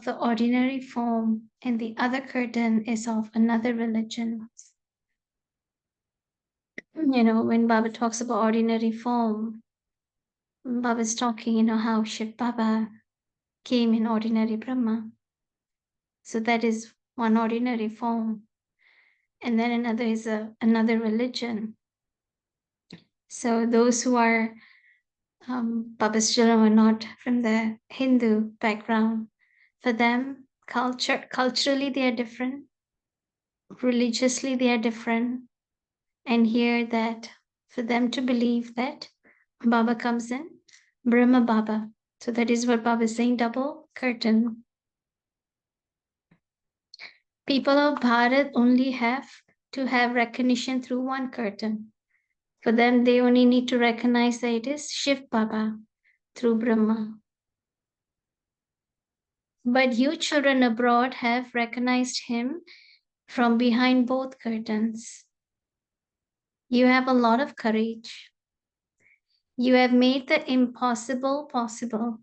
the ordinary form and the other curtain is of another religion. When Baba talks about ordinary form, Baba is talking, how Shiv Baba came in ordinary Brahma. So that is one ordinary form. And then another is another religion. So those who are Baba's children were not from the Hindu background. For them, culturally they are different. Religiously they are different. And here that for them to believe that Baba comes in, Brahma Baba. So that is what Baba is saying, double curtain. People of Bharat only have to have recognition through one curtain. For them, they only need to recognize that it is Shiv Baba through Brahma. But you children abroad have recognized him from behind both curtains. You have a lot of courage. You have made the impossible possible.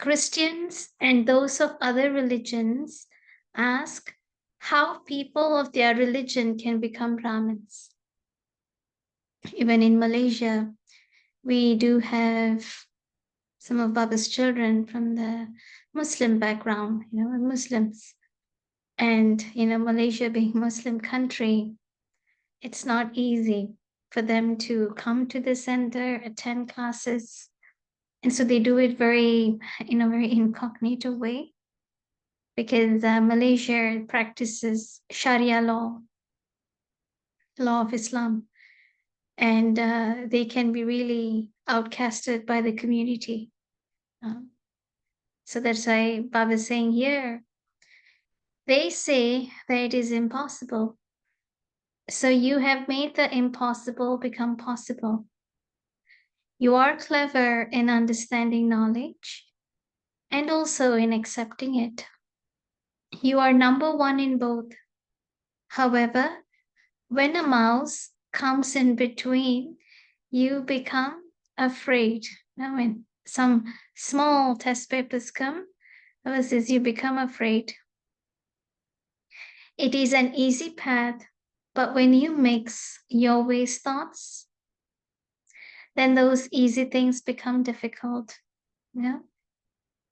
Christians and those of other religions ask how people of their religion can become Brahmins. Even in Malaysia, we do have some of Baba's children from the Muslim background, Muslims. And, Malaysia being Muslim country, it's not easy for them to come to the center, attend classes. And so they do it very, very incognito way because Malaysia practices Sharia law of Islam. And they can be really outcasted by the community. So that's why Baba is saying here, they say that it is impossible. So you have made the impossible become possible. You are clever in understanding knowledge and also in accepting it. You are number one in both. However, when a mouse comes in between, you become afraid. Now, when some small test papers come, you become afraid. It is an easy path, but when you mix your ways thoughts, then those easy things become difficult. When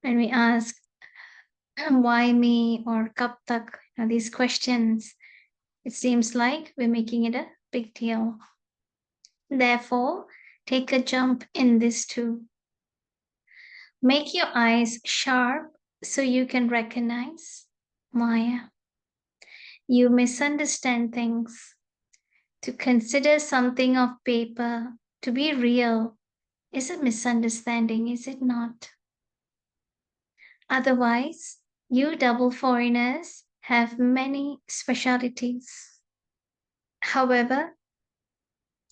we ask, why me or kab tak, these questions, it seems like we're making it a big deal. Therefore, take a jump in this too. Make your eyes sharp so you can recognize Maya. You misunderstand things. To consider something of paper to be real is a misunderstanding, is it not? Otherwise, you double foreigners have many specialities. However,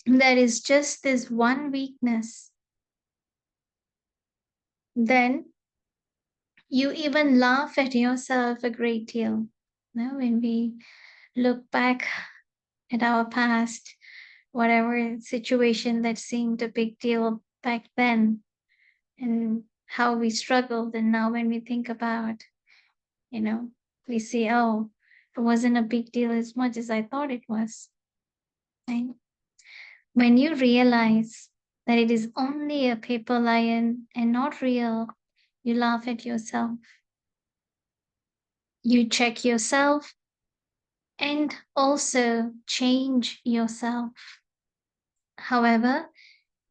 there is just this one weakness. Then you even laugh at yourself a great deal. When we look back at our past, whatever situation that seemed a big deal back then, and how we struggled, and now when we think about, we see, oh, it wasn't a big deal as much as I thought it was. Right? When you realize that it is only a paper lion and not real, you laugh at yourself. You check yourself and also change yourself. However,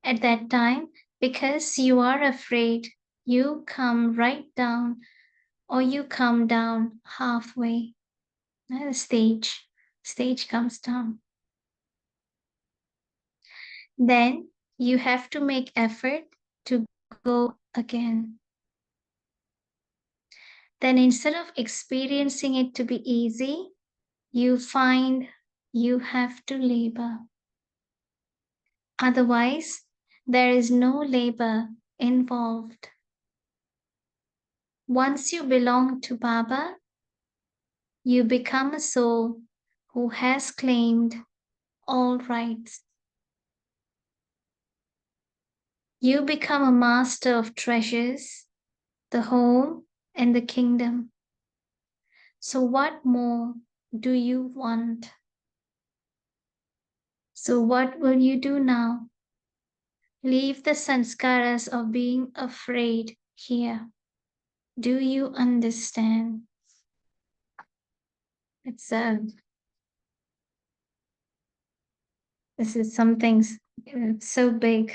at that time, because you are afraid, you come right down or you come down halfway. The stage comes down. Then you have to make effort to go again. Then instead of experiencing it to be easy, you find you have to labor. Otherwise, there is no labor involved. Once you belong to Baba, you become a soul who has claimed all rights. You become a master of treasures, the home in the kingdom. So what more do you want? So what will you do now? Leave the sanskaras of being afraid here. Do you understand? It's this is something so big.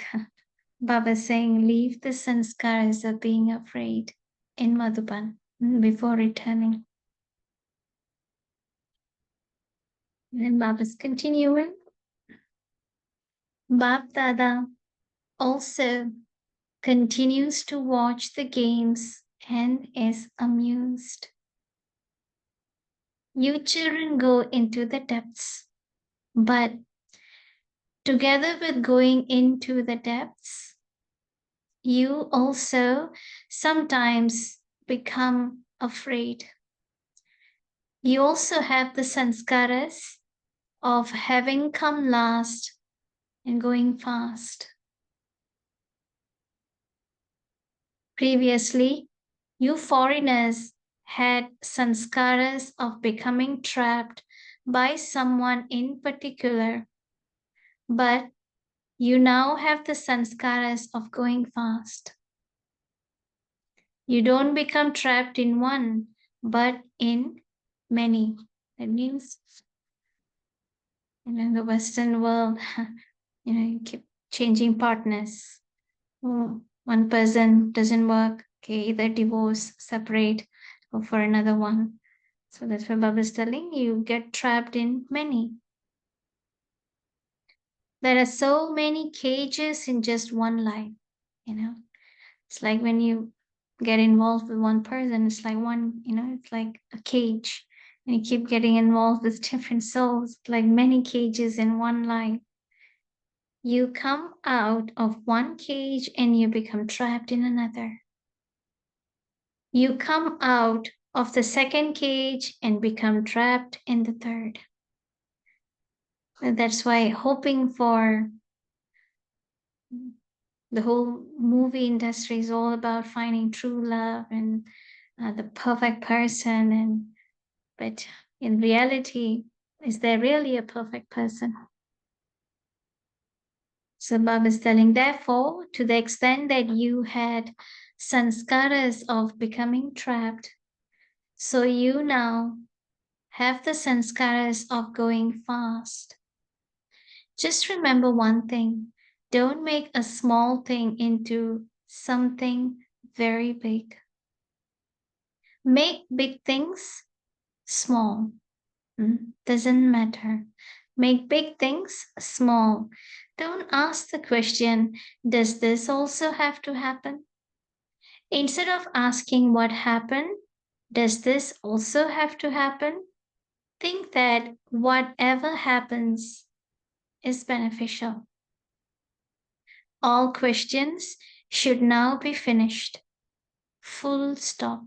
Baba saying, leave the sanskaras of being afraid in Madhuban before returning. And then Baba's continuing. BapDada also continues to watch the games and is amused. You children go into the depths, but together with going into the depths, you also sometimes become afraid. You also have the sanskaras of having come last and going fast. Previously, you foreigners had sanskaras of becoming trapped by someone in particular, but you now have the sanskaras of going fast. You don't become trapped in one, but in many. That means, in the Western world, you keep changing partners. One person doesn't work, okay, either divorce, separate, go for another one. So that's what Baba is telling you, get trapped in many. There are so many cages in just one life, It's like when you get involved with one person, it's like one, it's like a cage. And you keep getting involved with different souls, like many cages in one life. You come out of one cage and you become trapped in another. You come out of the second cage and become trapped in the third. And that's why hoping for the whole movie industry is all about finding true love and the perfect person. But in reality, is there really a perfect person? So Baba is telling, therefore, to the extent that you had sanskaras of becoming trapped, so you now have the sanskaras of going fast. Just remember one thing. Don't make a small thing into something very big. Make big things small. Doesn't matter. Make big things small. Don't ask the question, does this also have to happen? Instead of asking what happened, does this also have to happen? Think that whatever happens is beneficial. All questions should now be finished. Full stop.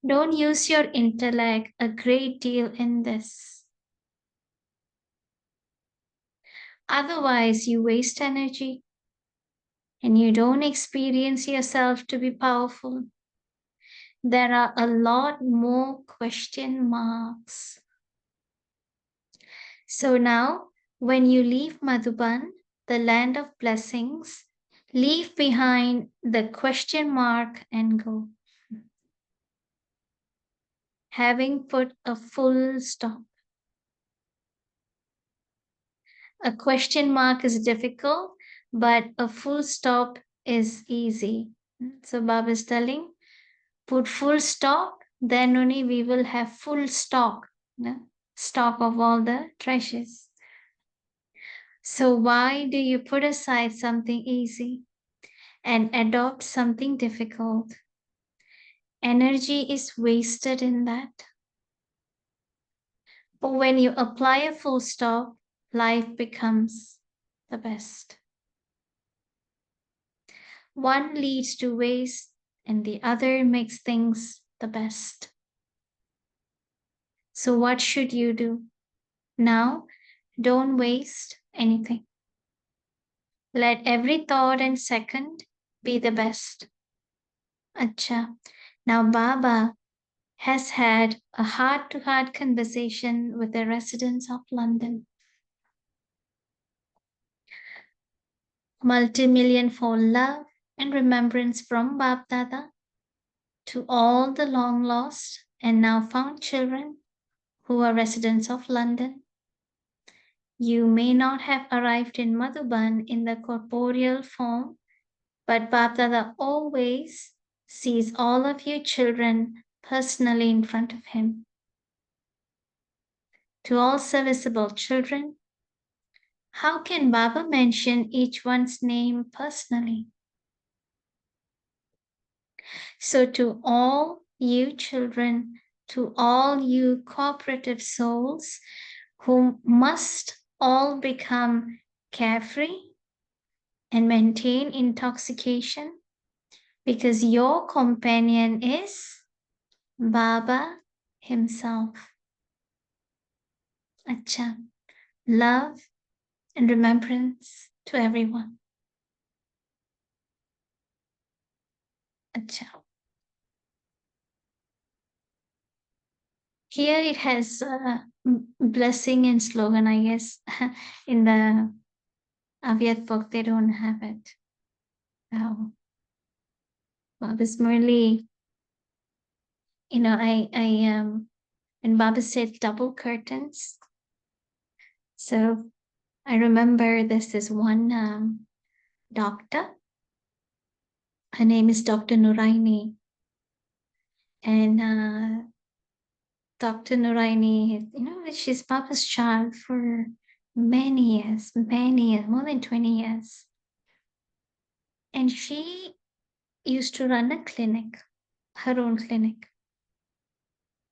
Don't use your intellect a great deal in this. Otherwise, you waste energy and you don't experience yourself to be powerful. There are a lot more question marks. So now, when you leave Madhuban, the land of blessings, leave behind the question mark and go. Having put a full stop. A question mark is difficult, but a full stop is easy. So Baba is telling, put full stop, then only we will have full stock, stock of all the treasures. So why do you put aside something easy and adopt something difficult? Energy is wasted in that. But when you apply a full stop, life becomes the best. One leads to waste and the other makes things the best. So what should you do? Now, don't waste anything. Let every thought and second be the best. Acha. Now Baba has had a heart-to-heart conversation with the residents of London. Multi-million-fold love and remembrance from BapDada to all the long-lost and now found children who are residents of London. You may not have arrived in Madhuban in the corporeal form, but BapDada always sees all of you children personally in front of him. To all serviceable children, how can Baba mention each one's name personally? So to all you children, to all you cooperative souls who must all become carefree and maintain intoxication because your companion is Baba himself. Acha. Love and remembrance to everyone. Acha. Here it has blessing and slogan, I guess. In the Avyakt book, they don't have it. Oh, Baba's Murli. You know, when Baba said double curtains. So I remember there's this one doctor. Her name is Dr. Nuraini. And Dr. Nuraini, you know, she's Baba's child for many years, more than 20 years. And she used to run a clinic, her own clinic.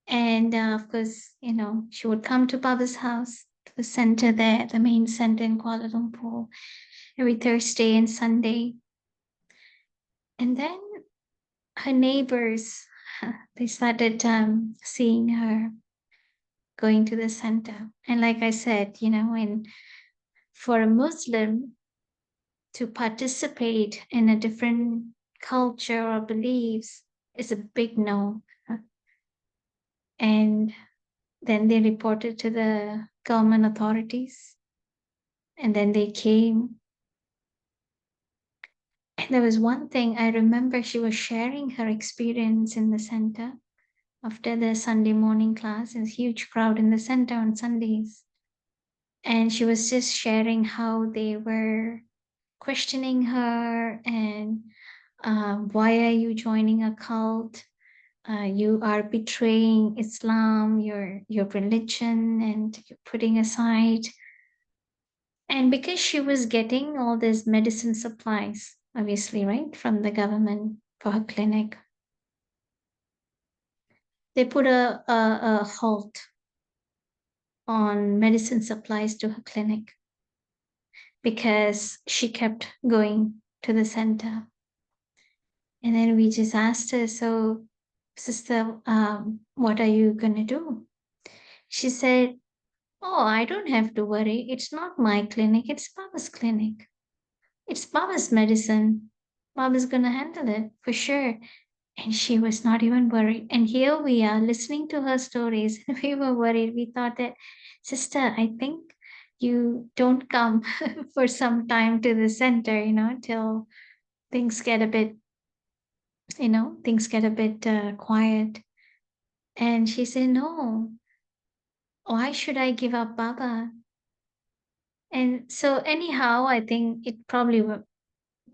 And of course, you know, she would come to Baba's house, to the center there, the main center in Kuala Lumpur, every Thursday and Sunday. And then her neighbors, they started seeing her going to the center. And like I said, you know, for a Muslim to participate in a different culture or beliefs is a big no. And then they reported to the government authorities. And then they came. And there was one thing I remember, she was sharing her experience in the center after the Sunday morning class. There's a huge crowd in the center on Sundays. And she was just sharing how they were questioning her and why are you joining a cult? You are betraying Islam, your religion, and you're putting aside. And because she was getting all these medicine supplies, obviously, right, from the government for her clinic, they put a halt on medicine supplies to her clinic because she kept going to the center. And then we just asked her, so, sister, what are you going to do? She said, oh, I don't have to worry. It's not my clinic. It's Baba's clinic. It's Baba's medicine. Baba's going to handle it for sure. And she was not even worried. And here we are listening to her stories. And we were worried. We thought that, sister, I think you don't come for some time to the center, you know, till things get a bit, quiet. And she said, no, why should I give up Baba? And so anyhow, I think it probably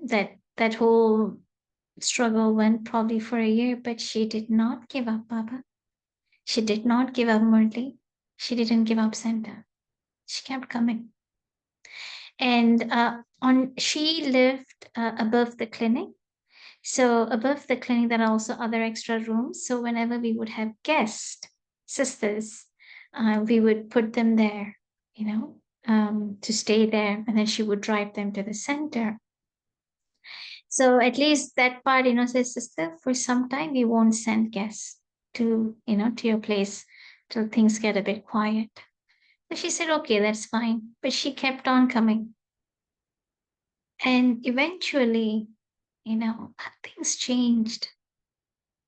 that whole struggle went probably for a year, but she did not give up Baba. She did not give up Murli. She didn't give up center. She kept coming. And she lived above the clinic. So above the clinic, there are also other extra rooms. So whenever we would have guest sisters, we would put them there, to stay there. And then she would drive them to the center. So at least that part, says, sister, for some time, we won't send guests to your place till things get a bit quiet. So she said, okay, that's fine. But she kept on coming. And eventually, things changed.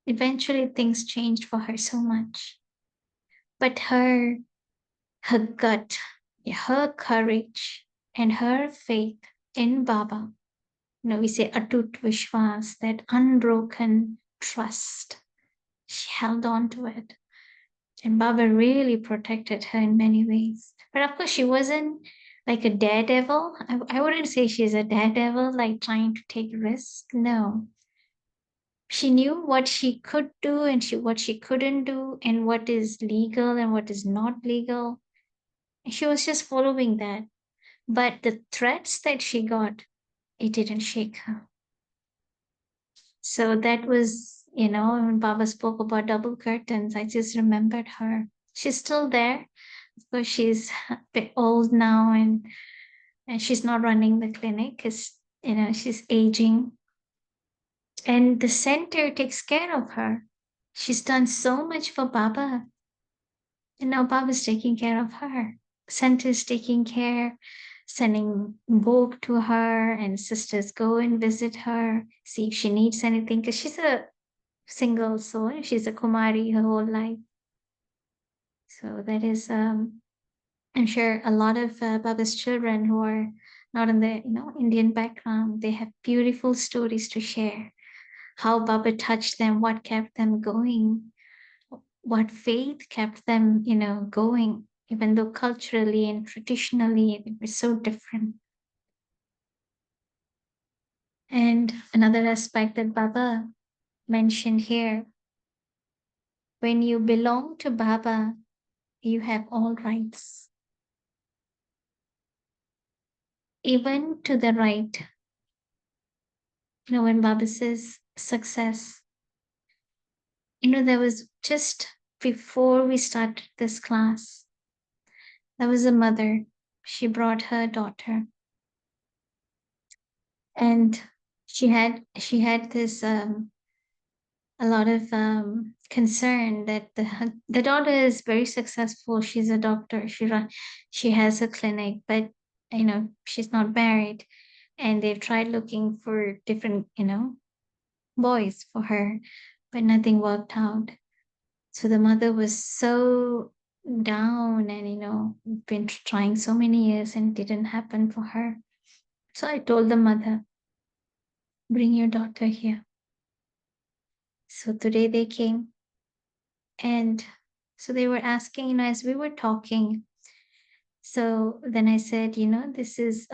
Eventually, things changed for her so much. But her gut, her courage, and her faith in Baba, we say atut vishwas, that unbroken trust. She held on to it. And Baba really protected her in many ways. But of course, she wasn't like a daredevil. I wouldn't say she's a daredevil, like trying to take risks. No. She knew what she could do and what she couldn't do, and what is legal and what is not legal. And she was just following that. But the threats that she got, it didn't shake her. So that was, when Baba spoke about double curtains, I just remembered her. She's still there. Of course, she's a bit old now, and she's not running the clinic because, she's aging. And the center takes care of her. She's done so much for Baba. And now Baba's taking care of her. Center's taking care, sending book to her, and sisters go and visit her, see if she needs anything, because she's a single soul. She's a Kumari her whole life. So that is, I'm sure a lot of Baba's children who are not in the Indian background, they have beautiful stories to share. How Baba touched them, what kept them going, what faith kept them, going, even though culturally and traditionally it was so different. And another aspect that Baba mentioned here, when you belong to Baba, you have all rights, even to the right. When Baba says success, there was just before we started this class, there was a mother. She brought her daughter, and she had this a lot of concern that the daughter is very successful. She's a doctor. She has a clinic, but she's not married, and they've tried looking for different boys for her, but nothing worked out. So the mother was so down, and been trying so many years, and it didn't happen for her. So I told the mother, bring your daughter here. So today they came, and so they were asking, as we were talking. So then I said, this is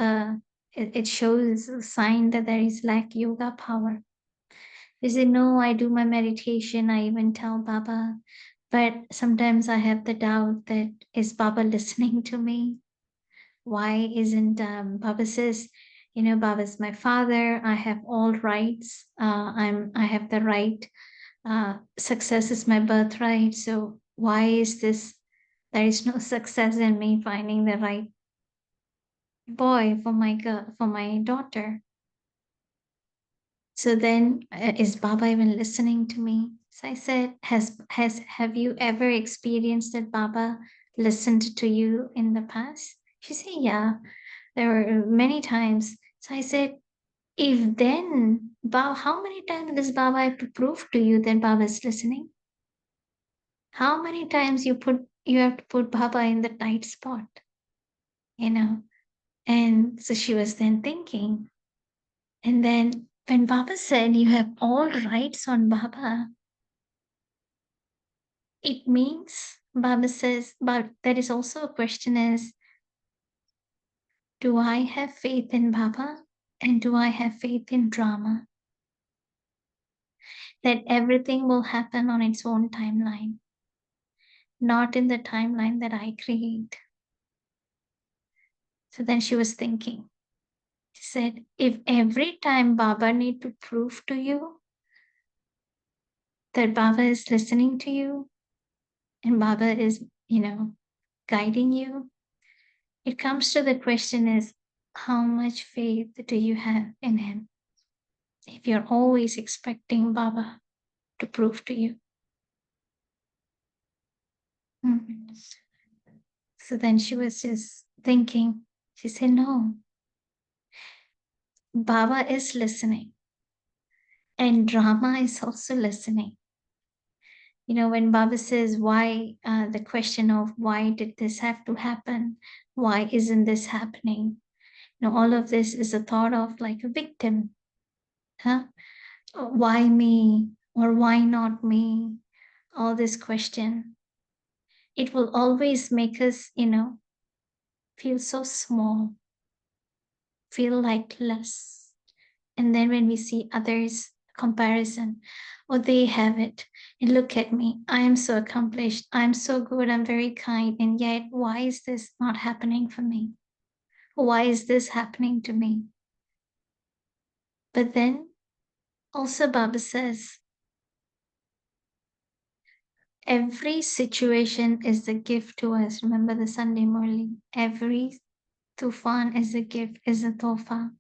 it shows a sign that there is lack yoga power. They said, no, I do my meditation. I even tell Baba, but sometimes I have the doubt that is Baba listening to me? Why isn't Baba says, Baba's my father. I have all rights. I have the right. Success is my birthright. So why is this? There is no success in me finding the right boy for my girl, for my daughter. So then, is Baba even listening to me? So I said, have you ever experienced that Baba listened to you in the past? She said, yeah, there were many times. So I said, if then, how many times does Baba have to prove to you that Baba is listening? How many times you have to put Baba in the tight spot? And so she was then thinking. And then when Baba said, you have all rights on Baba, it means Baba says, but there is also a question is, do I have faith in Baba? And do I have faith in drama? That everything will happen on its own timeline, not in the timeline that I create. So then she was thinking. She said, if every time Baba need to prove to you that Baba is listening to you and Baba is, guiding you, it comes to the question is, how much faith do you have in him? If you're always expecting Baba to prove to you. Mm. So then she was just thinking, she said, no, Baba is listening. And drama is also listening. when Baba says why, the question of why did this have to happen? Why isn't this happening? All of this is a thought of like a victim. Huh? Why me? Or why not me? All this question. It will always make us, feel so small, feel like less. And then when we see others, comparison, oh, they have it. And look at me. I am so accomplished. I'm so good. I'm very kind. And yet, why is this not happening for me? Why is this happening to me? But then also Baba says, every situation is a gift to us. Remember the Sunday Murli? Every tufan is a gift, is a tofa.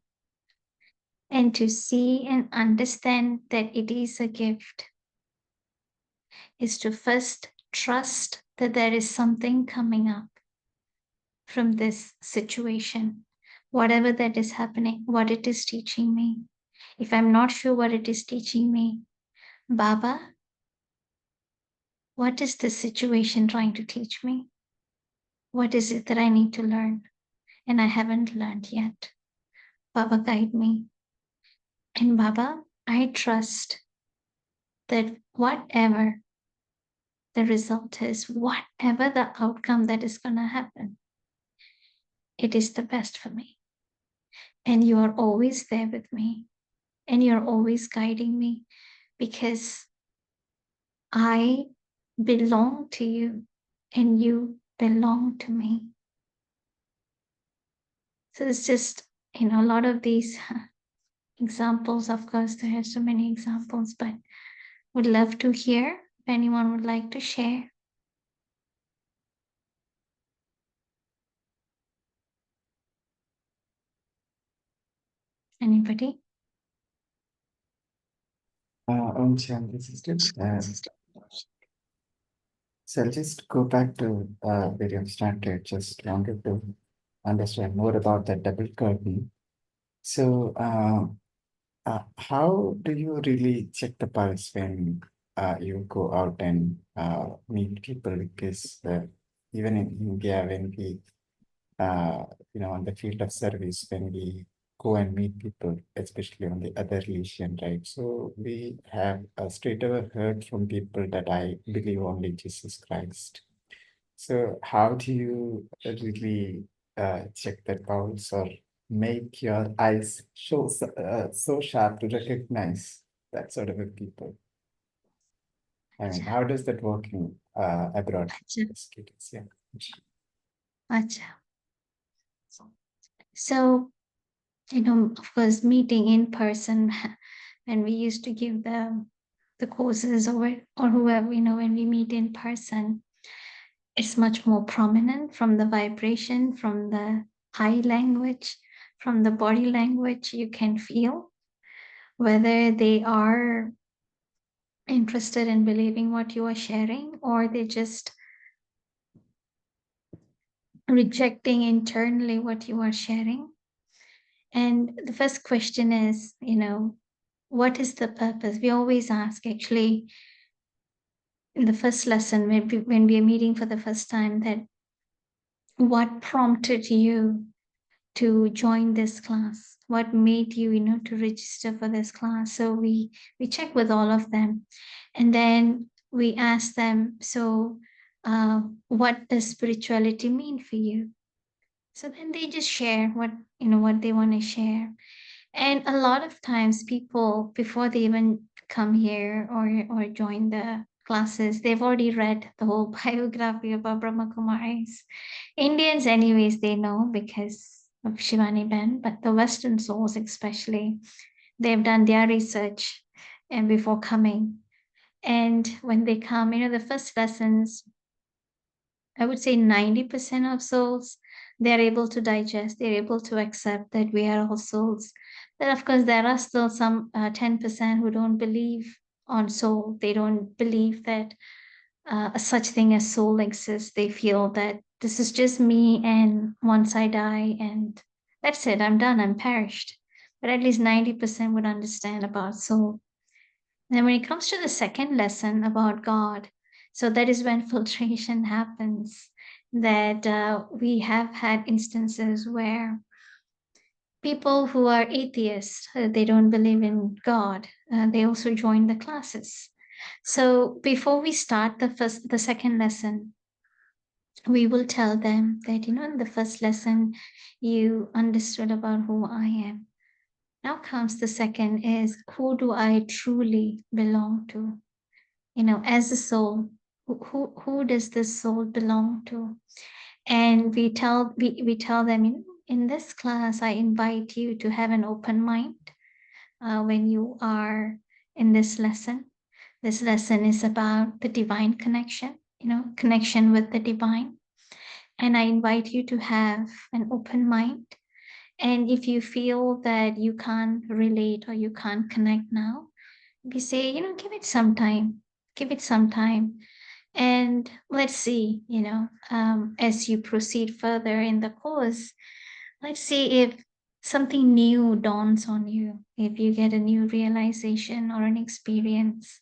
And to see and understand that it is a gift is to first trust that there is something coming up from this situation, whatever that is happening, what it is teaching me. If I'm not sure what it is teaching me, Baba, what is this situation trying to teach me? What is it that I need to learn? And I haven't learned yet. Baba, guide me. And Baba, I trust that whatever the result is, whatever the outcome that is going to happen, it is the best for me. And you are always there with me. And you're always guiding me because I belong to you and you belong to me. So it's just, a lot of these examples. Of course, there are so many examples, but would love to hear if anyone would like to share. Anybody? Shanti sister. So I'll just go back to where you started. Just wanted to understand more about that double curtain. So, how do you really check the pulse when you go out and meet people? Because even in India, when we on the field of service, when we go and meet people, especially on the other religion, right? So we have straight away heard from people that I believe only Jesus Christ. So how do you really check that pulse or make your eyes so sharp to recognize that sort of a people? I mean, how does that work in abroad? Yeah. Acha. So, of course, meeting in person, when we used to give the courses or whoever, when we meet in person, it's much more prominent from the vibration, from the eye language, from the body language. You can feel whether they are interested in believing what you are sharing or they just rejecting internally what you are sharing. And the first question is, what is the purpose? We always ask, actually, in the first lesson, when we are meeting for the first time, that what prompted you to join this class? What made you, to register for this class? So we check with all of them, and then we ask them, so what does spirituality mean for you? So then they just share what they want to share. And a lot of times people, before they even come here or join the classes, they've already read the whole biography about Brahma Kumaris. Indians, anyways, they know because of Shivani Ben, but the Western souls especially, they've done their research and before coming. And when they come, the first lessons, I would say 90% of souls, they're able to digest, they're able to accept that we are all souls. But of course, there are still some 10% who don't believe on soul. They don't believe that such thing as soul exists. They feel that this is just me, and once I die, and that's it, I'm done, I'm perished. But at least 90% would understand about soul. And when it comes to the second lesson about God, So that is when filtration happens. That we have had instances where people who are atheists, they don't believe in God, they also join the classes. So before we start the second lesson, we will tell them that, in the first lesson, you understood about who I am. Now comes the second is, who do I truly belong to? As a soul, who does this soul belong to? And we tell them, in this class, I invite you to have an open mind when you are in this lesson. This lesson is about the divine connection, connection with the divine. And I invite you to have an open mind. And if you feel that you can't relate or you can't connect now, we say, give it some time, give it some time. And let's see, as you proceed further in the course, let's see if something new dawns on you, if you get a new realization or an experience.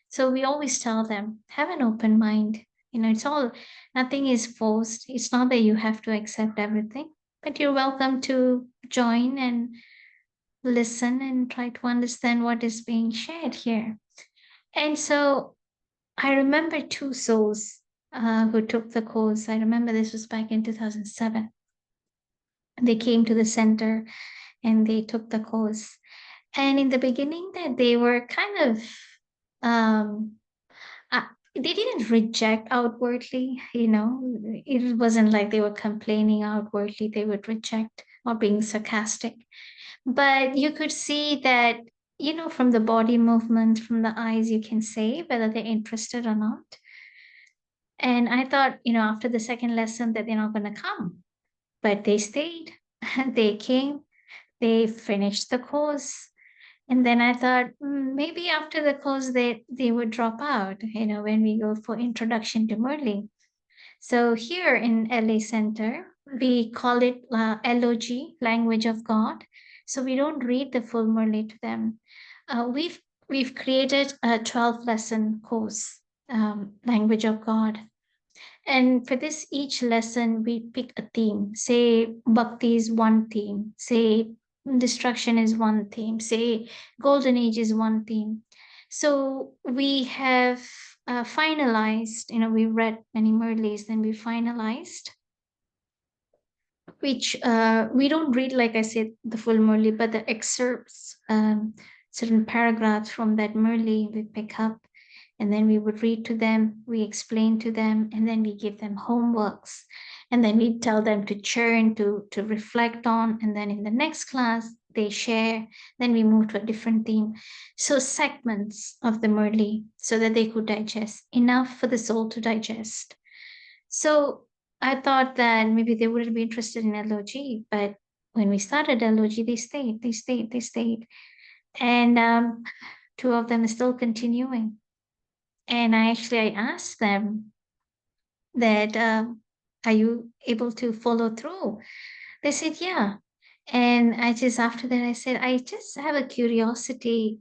So we always tell them, have an open mind. Nothing is forced. It's not that you have to accept everything, but you're welcome to join and listen and try to understand what is being shared here. And so I remember two souls who took the course. I remember this was back in 2007. They came to the center and they took the course. And in the beginning, that they were kind of um, uh, they didn't reject outwardly. It wasn't like they were complaining outwardly. They would reject or being sarcastic. But you could see that, from the body movement, from the eyes, you can say whether they're interested or not. And I thought, after the second lesson that they're not going to come, but they stayed. They came, they finished the course. And then I thought, maybe after the course they would drop out, when we go for introduction to Murli. So here in LA Center, we call it LOG, Language of God. So we don't read the full Murli to them. We've created a 12-lesson course, Language of God. And for this, each lesson, we pick a theme. Say, bhakti is one theme. Say, destruction is one theme. Say, golden age is one theme. So we have finalized, we read many Murlis, then we finalized, which we don't read, like I said, the full Murli, but the excerpts, certain paragraphs from that Murli we pick up. And then we would read to them, we explain to them, and then we give them homeworks. And then we tell them to churn, to reflect on. And then in the next class, they share. Then we move to a different theme. So segments of the Murli so that they could digest, enough for the soul to digest. So I thought that maybe they wouldn't be interested in LOG, but when we started LOG, they stayed. And two of them are still continuing. And I asked them that, are you able to follow through? They said, yeah. And after that, I said, I just have a curiosity.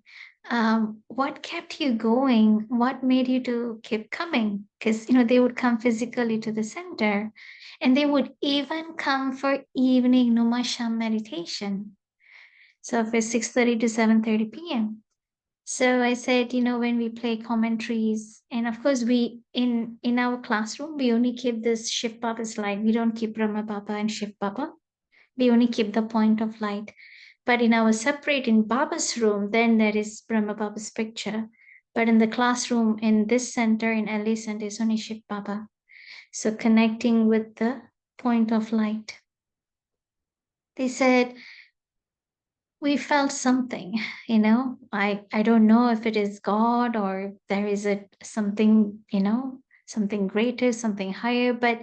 What kept you going? What made you to keep coming? Because, they would come physically to the center and they would even come for evening Numasham meditation. So for 6:30 to 7:30 p.m. So I said, when we play commentaries, and of course we in our classroom, we only keep this Shiv Baba's light. We don't keep Brahma Baba and Shiv Baba. We only keep the point of light. But in our separate, in Baba's room, then there is Brahma Baba's picture. But in the classroom, in this center, in LA Center, is only Shiv Baba. So connecting with the point of light. They said, we felt something, I don't know if it is God or there is something, something greater, something higher, but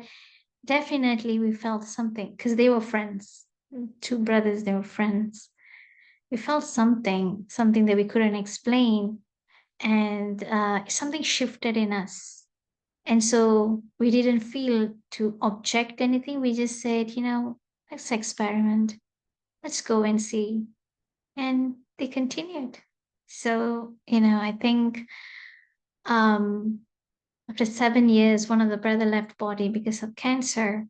definitely we felt something because they were friends. Two brothers, they were friends. We felt something that we couldn't explain, and something shifted in us. And so we didn't feel to object anything. We just said, let's experiment, let's go and see. And they continued. So, I think after 7 years, one of the brother left body because of cancer,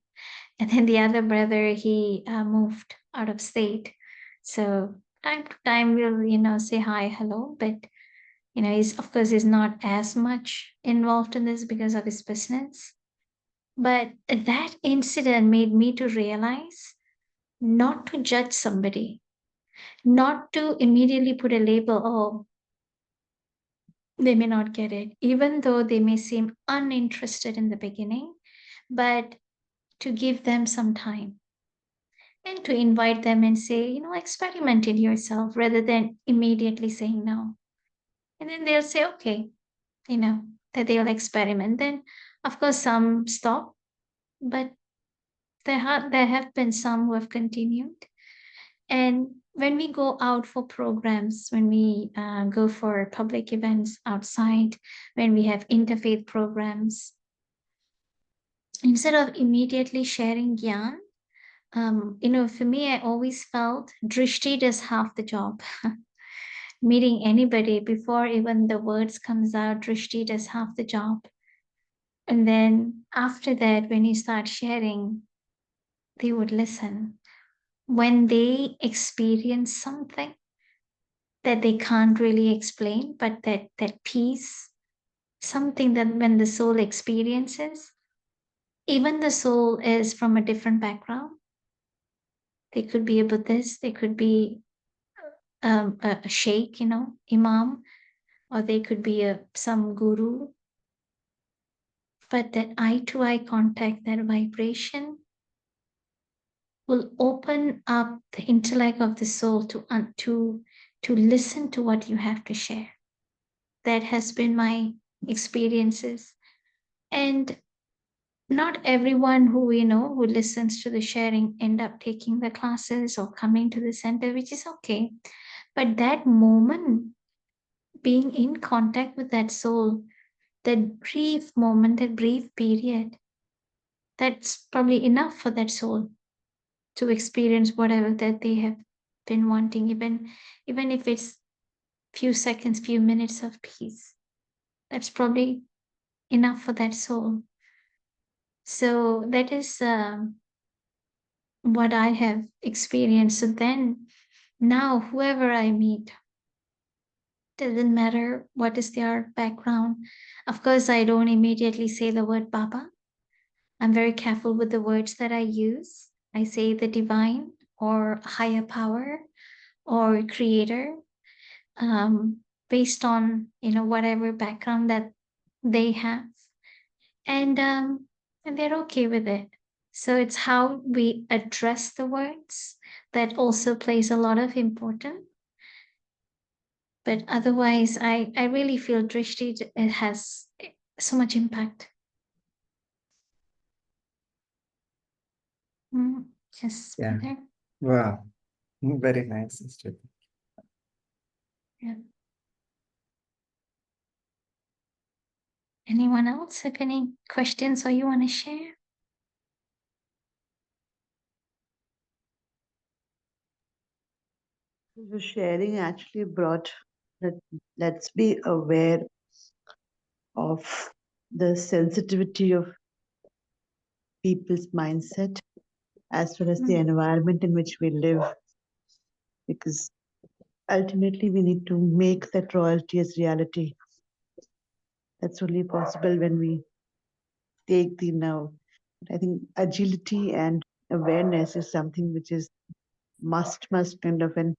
and then the other brother, he moved out of state. So time to time we'll say hi, hello, but he's, of course, he's not as much involved in this because of his business. But that incident made me to realize not to judge somebody, not to immediately put a label. Oh, they may not get it, even though they may seem uninterested in the beginning, but to give them some time and to invite them and say, experiment it yourself rather than immediately saying no. And then they'll say, okay, that they'll experiment. Then, of course, some stop, but there have been some who have continued. And when we go out for programs, when we go for public events outside, when we have interfaith programs, instead of immediately sharing gyan, for me, I always felt drishti does half the job. Meeting anybody before even the words comes out, drishti does half the job. And then after that, when you start sharing, they would listen. When they experience something that they can't really explain, but that peace, something that when the soul experiences, even the soul is from a different background. They could be a Buddhist, they could be a sheikh, imam, or they could be some guru. But that eye to eye contact, that vibration will open up the intellect of the soul to listen to what you have to share. That has been my experiences. And not everyone who listens to the sharing end up taking the classes or coming to the center, which is okay. But that moment, being in contact with that soul, that brief moment, that brief period, that's probably enough for that soul to experience whatever that they have been wanting, even if it's few seconds, few minutes of peace. That's probably enough for that soul. So that is what I have experienced. So then, now whoever I meet, doesn't matter what is their background. Of course, I don't immediately say the word Baba. I'm very careful with the words that I use. I say the divine or higher power or creator, based on whatever background that they have, and they're okay with it. So it's how we address the words that also plays a lot of importance. But otherwise, I really feel drishti, it has so much impact. Yes, Yeah. brother. Wow. Very nice, sister. Yeah. Anyone else have any questions or you want to share? The sharing actually brought that let's be aware of the sensitivity of people's mindset as well as the environment in which we live, because ultimately we need to make that royalty as reality. That's only possible when we take the now. I think agility and awareness is something which is must kind of an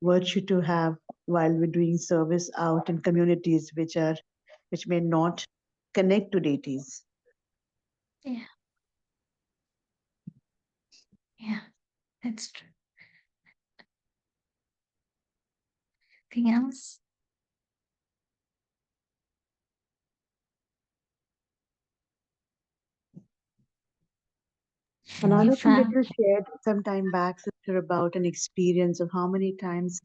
virtue to have while we're doing service out in communities which may not connect to deities. Yeah. Yeah, that's true. Anything else? Another If thing that you shared some time back, sister, about an experience of how many times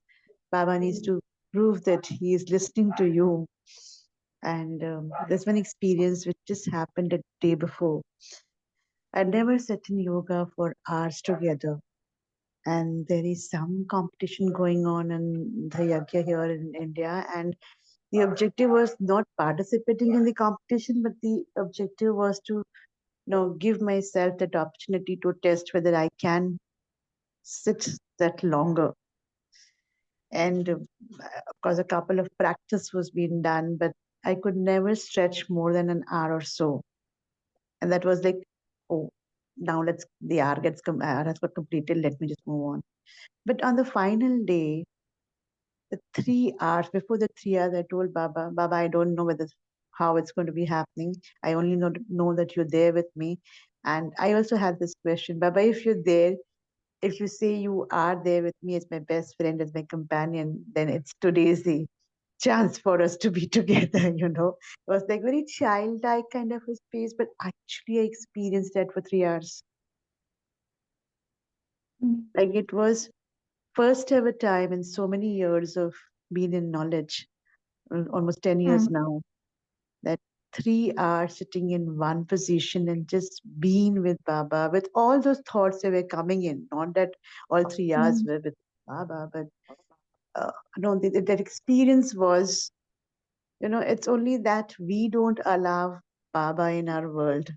Baba needs to prove that he is listening to you. And there's one experience which just happened a day before. I'd never sat in yoga for hours together. And there is some competition going on in the yagya here in India. And The objective was not participating in the competition, but the objective was to give myself that opportunity to test whether I can sit that longer. And of course, a couple of practice was being done, but I could never stretch more than an hour or so. And that was like, oh, now the hour has got completed. Let me just move on. But on the final day, the 3 hours, before the 3 hours, I told Baba, I don't know how it's going to be happening. I only know that you're there with me. And I also had this question, Baba, if you're there, if you say you are there with me as my best friend, as my companion, then it's today's the chance for us to be together. It was like very childlike kind of a space, but actually I experienced that for 3 hours. Like it was first ever time in so many years of being in knowledge, almost 10 years now, that 3 hours sitting in one position and just being with Baba, with all those thoughts that were coming in. Not that all 3 hours were with Baba, but no, that experience was, it's only that we don't allow Baba in our world.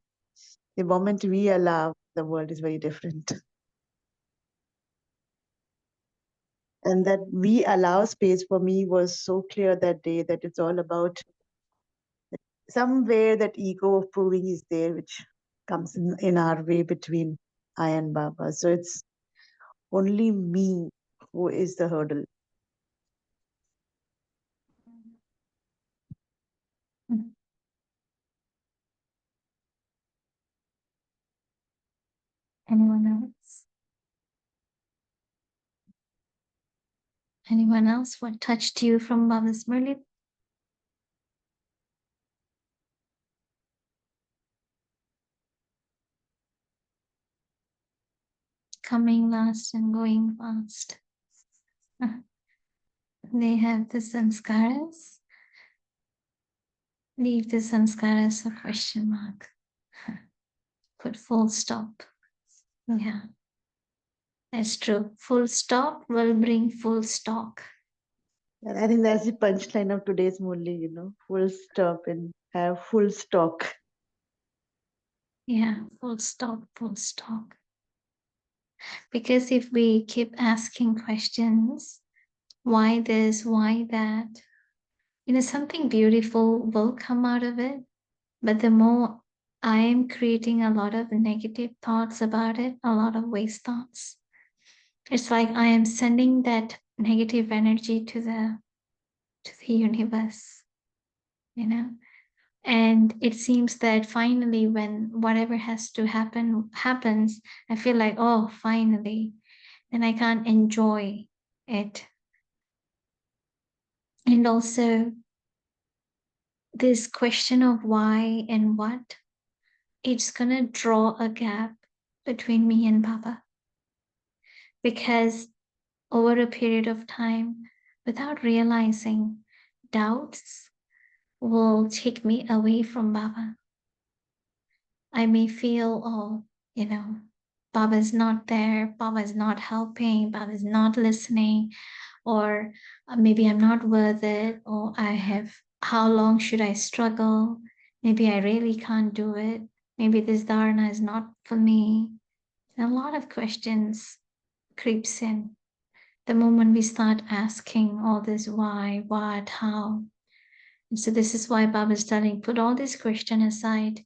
The moment we allow, the world is very different. And that we allow space for me was so clear that day that it's all about somewhere that ego of proving is there, which comes in our way between I and Baba. So it's only me who is the hurdle. Anyone else? Anyone else? What touched you from Baba's Murli? Coming last and going fast. They have the sanskaras. Leave the sanskaras a question mark. Put full stop. Yeah, that's true. Full stop will bring full stock. And I think that's the punchline of today's Murli, full stop and have full stock. Yeah, full stop, full stock. Because if we keep asking questions, why this, why that, something beautiful will come out of it. But the more I am creating a lot of negative thoughts about it, a lot of waste thoughts, it's like I am sending that negative energy to the universe, And it seems that finally, when whatever has to happen happens, I feel like, oh, finally, then I can't enjoy it. And also, this question of why and what, it's gonna draw a gap between me and Baba. Because over a period of time, without realizing, doubts will take me away from Baba. I may feel, oh, Baba's not there, Baba's not helping, Baba's not listening, or maybe I'm not worth it, or how long should I struggle? Maybe I really can't do it. Maybe this dharana is not for me. And a lot of questions creeps in the moment we start asking all this why, what, how. And so this is why Baba is telling, put all this question aside.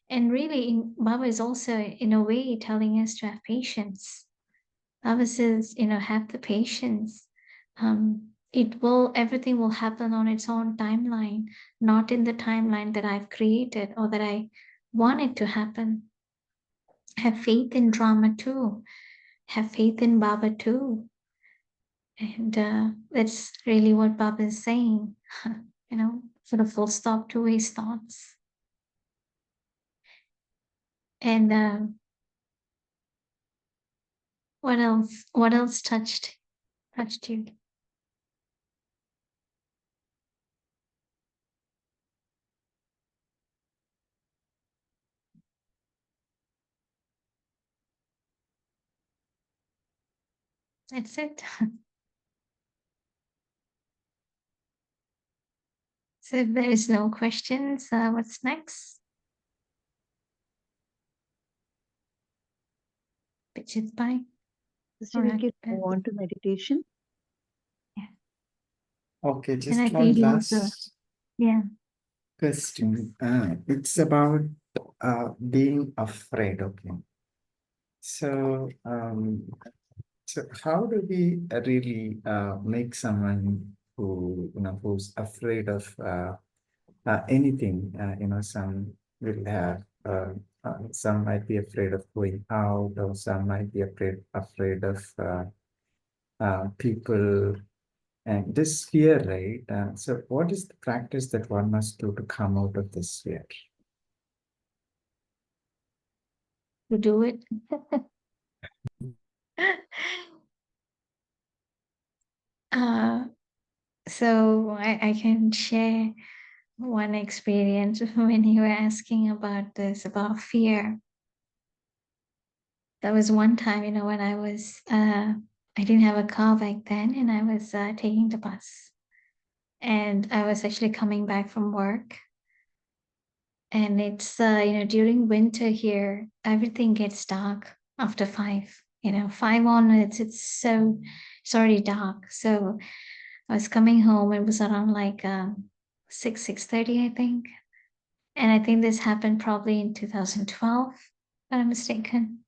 And really, Baba is also, in a way, telling us to have patience. Baba says, have the patience. Everything will happen on its own timeline, not in the timeline that I've created or that I want it to happen. Have faith in drama too. Have faith in Baba too. And that's really what Baba is saying, sort of full stop to waste thoughts. And what else? What else touched you? That's it. So if there is no questions, what's next? Pitches by. Sister, we can move on to meditation. Okay, And just I one think last yeah. question. It's about being afraid. Okay. So, so how do we really make someone who's afraid of anything? Some will have some might be afraid of going out, or some might be afraid of people, and this fear, right? So, what is the practice that one must do to come out of this fear? To do it. uh, so I can share one experience when you were asking about this, about fear. That was one time, when I was, I didn't have a car back then, and I was taking the bus. And I was actually coming back from work. And it's, during winter here, everything gets dark after 5. 5 onwards, it's already dark. So I was coming home. It was around like 6:30, I think. And I think this happened probably in 2012, if I'm not mistaken.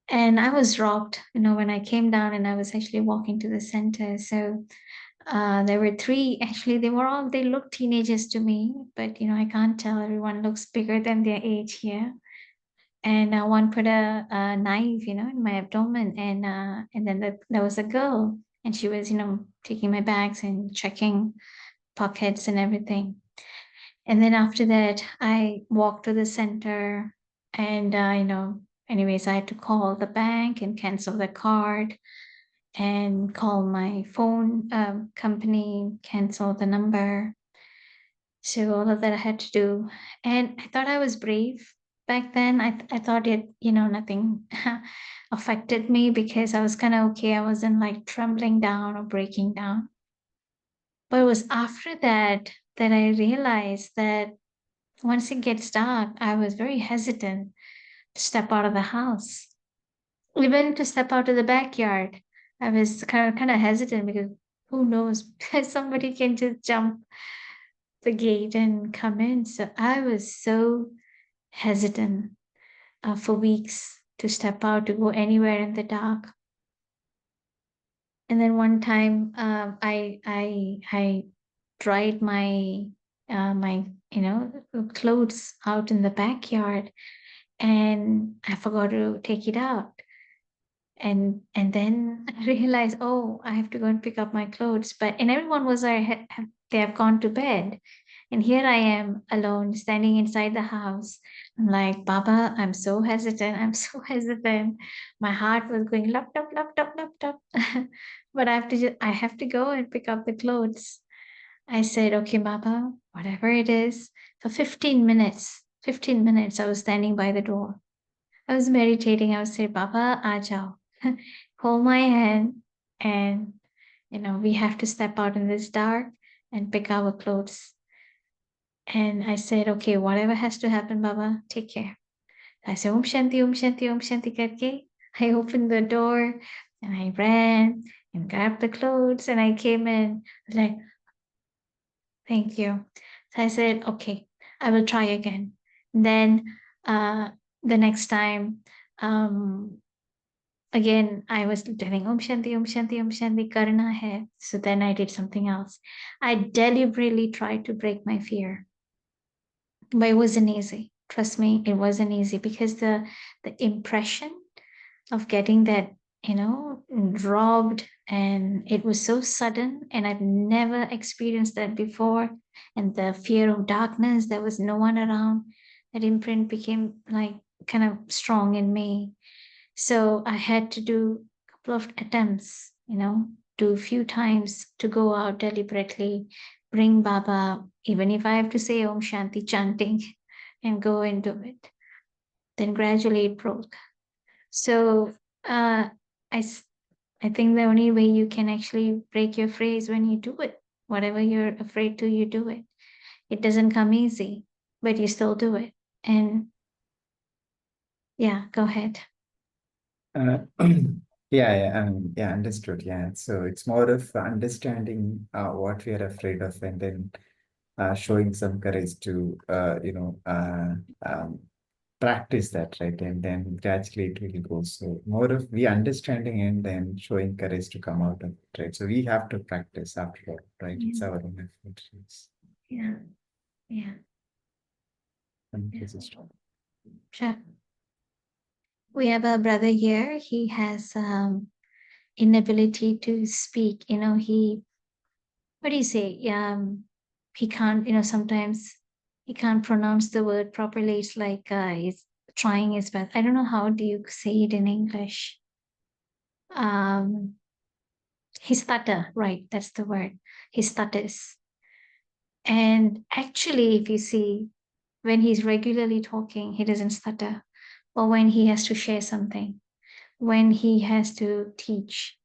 And I was rocked, when I came down and I was actually walking to the center. So there were 3, actually, they looked teenagers to me, but, I can't tell. Everyone looks bigger than their age here. And one put a knife, in my abdomen. And then there was a girl, and she was, taking my bags and checking pockets and everything. And then after that, I walked to the center, and, anyways, I had to call the bank and cancel the card and call my phone company, cancel the number. So all of that I had to do. And I thought I was brave back then. I thought nothing affected me because I was kind of okay. I wasn't like trembling down or breaking down. But it was after that I realized that once it gets dark, I was very hesitant to step out of the house. Even to step out of the backyard, I was kind of hesitant because who knows, somebody can just jump the gate and come in. So I was so hesitant for weeks to step out, to go anywhere in the dark. And then one time, I dried my clothes out in the backyard, and I forgot to take it out. And then I realized, oh, I have to go and pick up my clothes. And everyone was there, they have gone to bed. And here I am alone, standing inside the house. I'm like, Baba, I'm so hesitant. I'm so hesitant. My heart was going lap, lap, lap, lap, lap, lap. But I have to go and pick up the clothes. I said, okay, Baba, whatever it is. For 15 minutes, I was standing by the door. I was meditating. I would say, Baba, aajao. Hold my hand, and we have to step out in this dark and pick our clothes. And I said, okay, whatever has to happen, Baba, take care. I said, Om Shanti, Om Shanti, Om Shanti karke. I opened the door and I ran and grabbed the clothes and I came in. I was like, thank you. So I said, okay, I will try again. And then the next time, again, I was telling Om Shanti, Om Shanti, Om Shanti, karna hai. So then I did something else. I deliberately tried to break my fear, but it wasn't easy. Trust me, it wasn't easy because the impression of getting that, robbed, and it was so sudden, and I've never experienced that before. And the fear of darkness, there was no one around. That imprint became like kind of strong in me. So I had to do a couple of attempts, do a few times to go out deliberately, bring Baba, even if I have to say Om Shanti chanting and go and do it. Then gradually it broke. So I think the only way you can actually break your fear is when you do it. Whatever you're afraid to, you do it. It doesn't come easy, but you still do it. And yeah, go ahead. Yeah, understood. Yeah, so it's more of understanding what we are afraid of, and then showing some courage to practice that, right? And then gradually it will go. So more of we understanding and then showing courage to come out of it, right? So we have to practice after all, right? It's our own effort. Yes. Yeah, yeah, Thank yeah. you, sister. Sure. We have a brother here. He has inability to speak. What do you say? He can't. Sometimes he can't pronounce the word properly. It's like he's trying his best. I don't know how do you say it in English. He stutter. Right, that's the word. He stutters. And actually, if you see, when he's regularly talking, he doesn't stutter. Or when he has to share something, when he has to teach,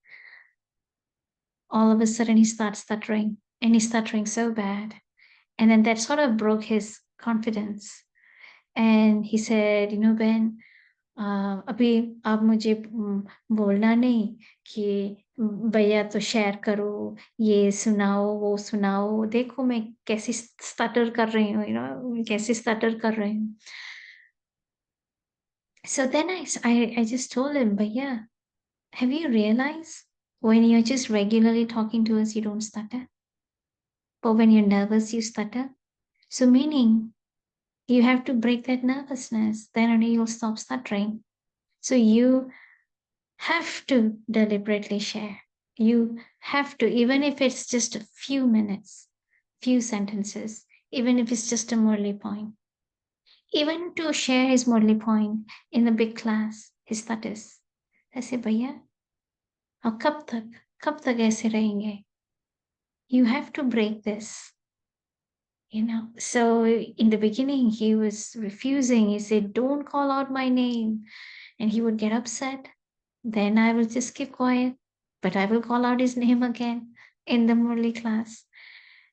all of a sudden he starts stuttering, and he's stuttering so bad. And then that sort of broke his confidence. And he said, Ben, अभी आप मुझे बोलना नहीं कि भैया तो share करो, ये सुनाओ, वो सुनाओ, देखो मैं कैसे स्टटर कर रही हूँ, कैसे स्टटर कर रही हूँ. So then I just told him, भैया, have you realized when you're just regularly talking to us, you don't stutter? But when you're nervous, you stutter? So meaning you have to break that nervousness, then only you'll stop stuttering. So you have to deliberately share. You have to, even if it's just a few minutes, few sentences, even if it's just a Murli point. Even to share his Murli point in the big class, he stutters. I say, भैया, और कब तक ऐसे रहेंगे? You have to break this. So in the beginning, he was refusing. He said, don't call out my name. And he would get upset. Then I will just keep quiet, but I will call out his name again in the Murli class.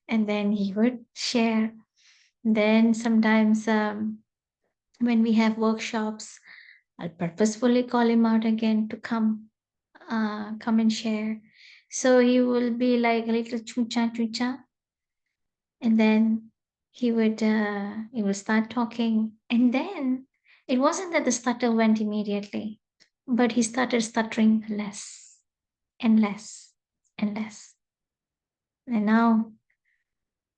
And then he would share. Then sometimes when we have workshops, I'll purposefully call him out again to come and share. So he will be like a little chucha, and then he would start talking, and then it wasn't that the stutter went immediately, but he started stuttering less and less and less. And now,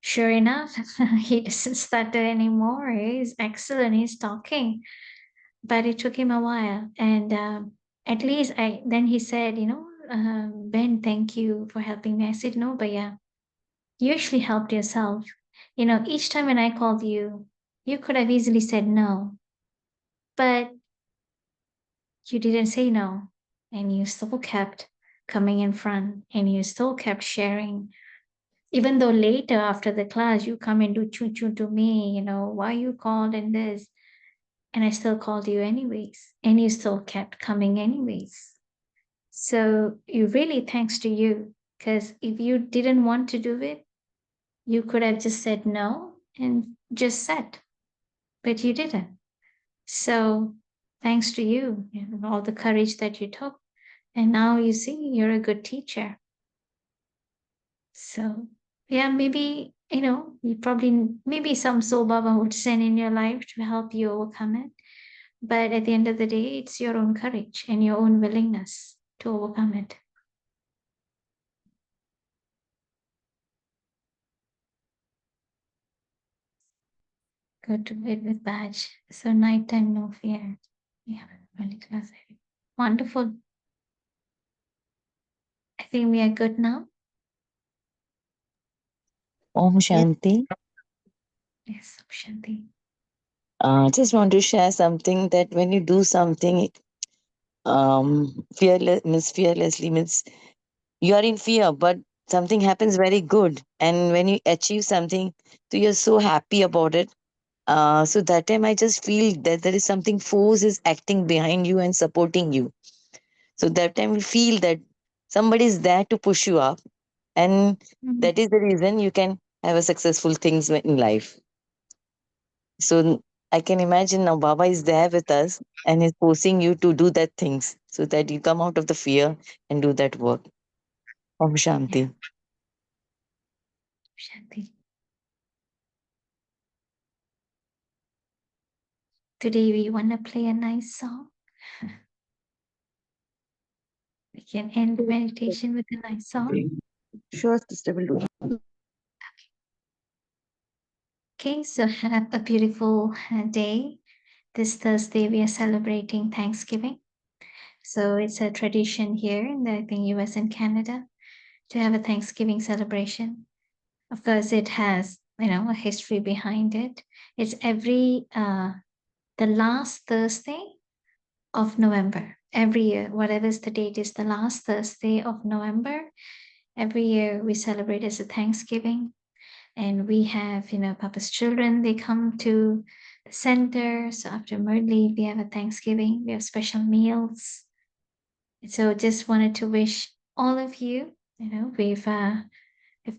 sure enough, he doesn't stutter anymore. He's excellent. He's talking, but it took him a while. And at least then he said, Ben, thank you for helping me. I said, no, but yeah, you actually helped yourself. Each time when I called you, you could have easily said no, but you didn't say no, and you still kept coming in front, and you still kept sharing. Even though later after the class, you come and do choo-choo to me, why you called and this, and I still called you anyways, and you still kept coming anyways. So you really thanks to you, because if you didn't want to do it, you could have just said no and just said, but you didn't. So thanks to you, all the courage that you took. And now you see you're a good teacher. So yeah, maybe, you probably, maybe some soul Baba would send in your life to help you overcome it. But at the end of the day, it's your own courage and your own willingness to overcome it. Go to bed with badge. So nighttime, no fear. Yeah, really class. Wonderful. I think we are good now. Om Shanti. Yes, Shanti. Just want to share something that when you do something fearlessly means you are in fear, but something happens very good. And when you achieve something, so you're so happy about it. So that time I just feel that there is something force is acting behind you and supporting you. So that time you feel that somebody is there to push you up. And Mhm. that is the reason you can have a successful things in life. So I can imagine now Baba is there with us and is forcing you to do that things so that you come out of the fear and do that work. Om Yeah, Shanti. Shanti. Today we want to play a nice song. We can end meditation with a nice song. Sure, sister, will do. Okay, so have a beautiful day. This Thursday we are celebrating Thanksgiving. So it's a tradition here in the, I think, US and Canada to have a Thanksgiving celebration. Of course, it has, a history behind it. It's every the last Thursday of November. Every year, whatever is the date, is the last Thursday of November. Every year we celebrate as a Thanksgiving. And we have, Papa's children, they come to the center. So after Murli, we have a Thanksgiving, we have special meals. So just wanted to wish all of you, we've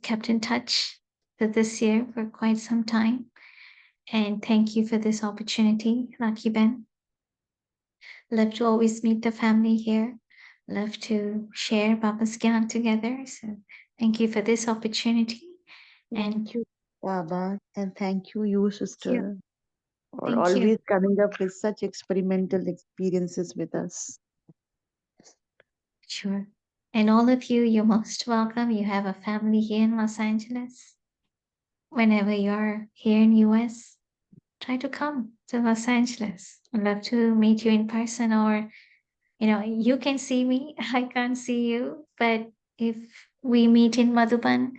kept in touch for this year for quite some time. And thank you for this opportunity, Lucky Ben. Love to always meet the family here. Love to share Papa's Gyan together. So thank you for this opportunity. And Thank you, Baba, and thank you, sister, for thank you. always coming up with such experimental experiences with us. Sure. And all of you, you're most welcome. You have a family here in Los Angeles. Whenever you're here in US, try to come to Los Angeles. I'd love to meet you in person, or you can see me. I can't see you. But if we meet in Madhuban,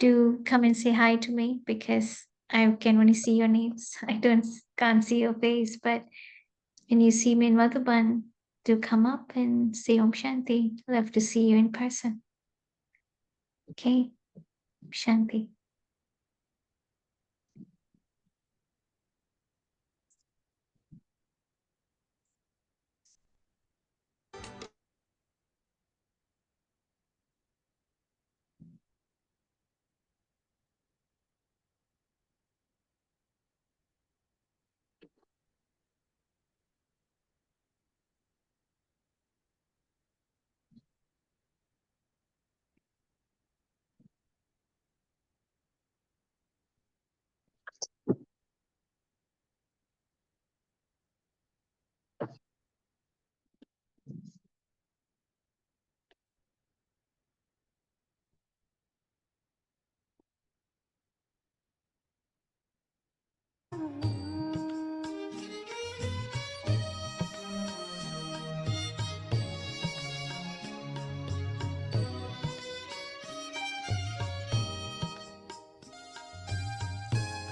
do come and say hi to me, because I can only see your names. I can't see your face. But when you see me in Madhuban, do come up and say Om Shanti. Love to see you in person. Okay, Shanti.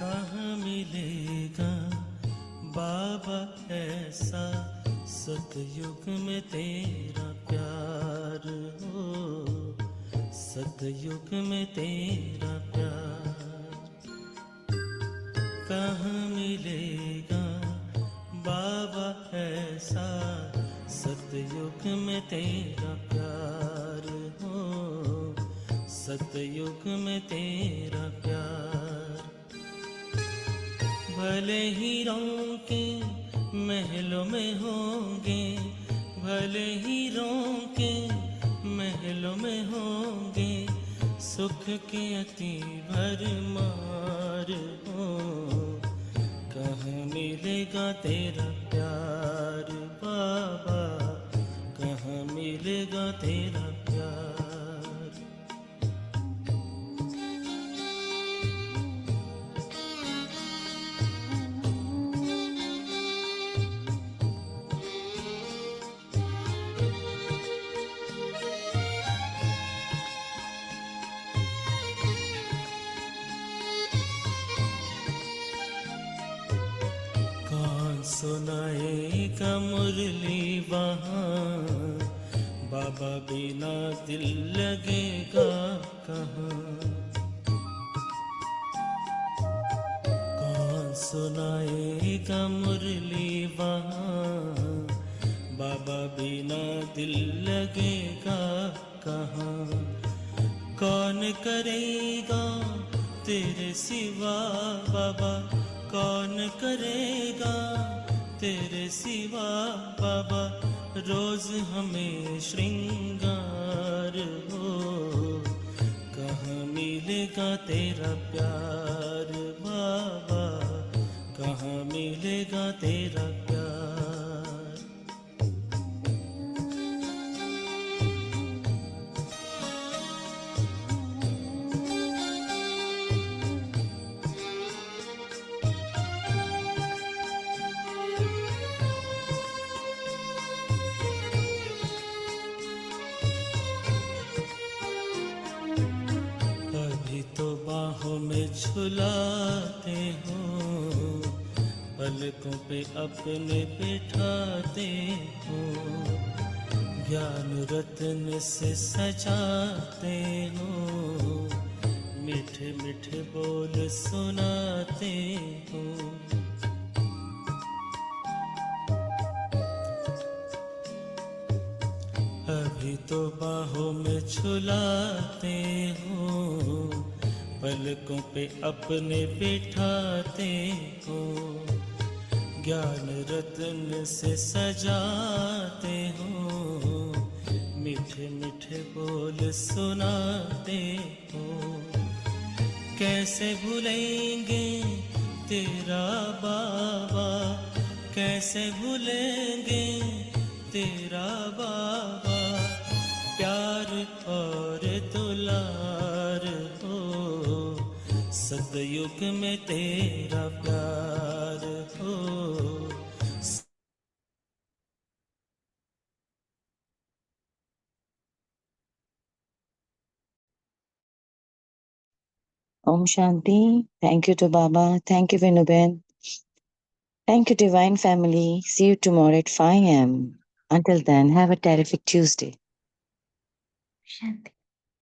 कहाँ मिलेगा बाबा ऐसा सतयुग में तेरा प्यार हो, सतयुग में तेरा प्यार कहाँ मिलेगा बाबा ऐसा सतयुग में तेरा प्यार हो, सतयुग में तेरा प्यार भले ही रौंके महलों में होंगे, भले ही रौंके महलों में होंगे, सुख के अति भरमार हो, कहाँ मिलेगा तेरा प्यार बाबा, कहाँ मिलेगा तेरा प्यार सुनाएगा मुरली वहाँ, बाबा बिना दिल लगेगा कहाँ, कौन सुनाएगा मुरली वहाँ, बाबा बिना दिल लगेगा कहाँ, कौन करेगा तेरे सिवा बाबा, कौन करेगा तेरे सिवा बाबा, रोज हमें श्रृंगार हो। कहाँ मिलेगा तेरा प्यार बाबा, कहाँ मिलेगा तेरा प्यार। अभी तो बाहों में झुलाते हो, पलकों पे अपने बिठाते हो, ज्ञान रत्न से सजाते हो, मीठे मीठे बोल सुनाते हो। अभी तो बाहों में झुलाते हो, पलकों पे अपने बिठाते हो, ज्ञान रत्न से सजाते हो, मीठे मीठे बोल सुनाते हो। कैसे भूलेंगे तेरा बाबा, कैसे भूलेंगे तेरा बाबा, प्यार और दुलार हो, सतयुग में तेरा प्यार हो। Om Shanti. Thank you to Baba. Thank you, Vinuben. Thank you, Divine Family. See you tomorrow at 5 a.m. Until then, have a terrific Tuesday. Shanti.